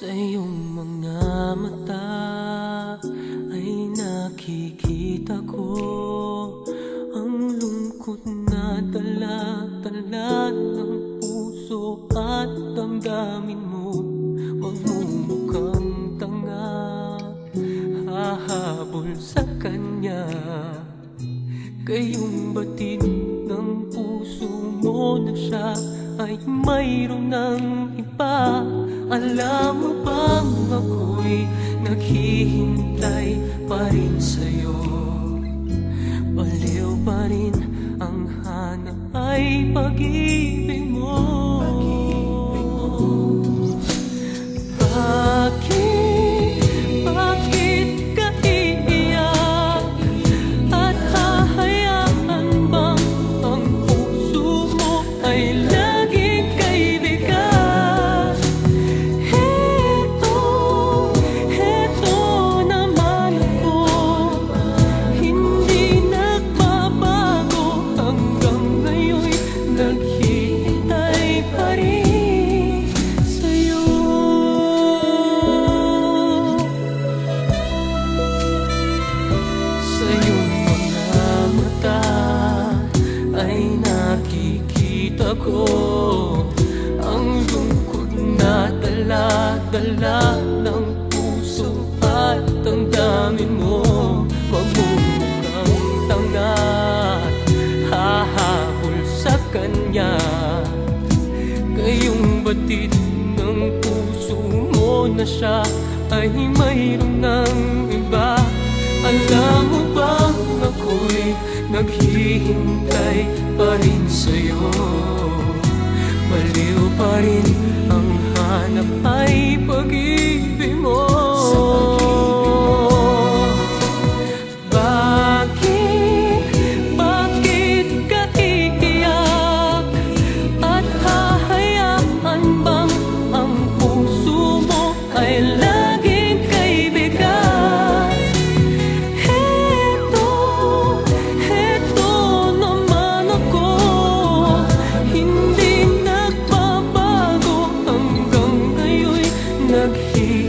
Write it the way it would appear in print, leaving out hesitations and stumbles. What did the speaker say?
Sa iyong mga mata ay nakikita ko ang lungkot na dala-dala ng puso at damdamin mo. Magmumukhang tanga, hahabol sa kanya. Kayong batid ng puso mo na siya ay mayroon ng iba. Alam mo bang ako'y naghihintay pa rin sa'yo? Baliw pa rin ang hanap ay pag-ibig mo. Bakit ka iiyak? At hahayaan bang ang puso mo ay laging kaibigan? Heto naman ako, hindi nagbabago. Hanggang ngayon'y naghihintay pa rin sa'yo. Sa iyong mga mata ay nakikita ko ang lungkot na dala-dala ng puso at damdamin mo. Magmumukhang tanga, hahabol sa kanya. Kayong batid ng puso mo na siya ay mayroon ng iba. Alam mo bang ako'y naghihintay pa rin sa'yo? Baliw pa rin ang hanap ay pag-ibig mo. Bakit ka iiyak? At hahayaan bang ang puso mo ay laging kaibigan? Heto naman ako, hindi nagbabago. Hanggang ngayon'y naghihintay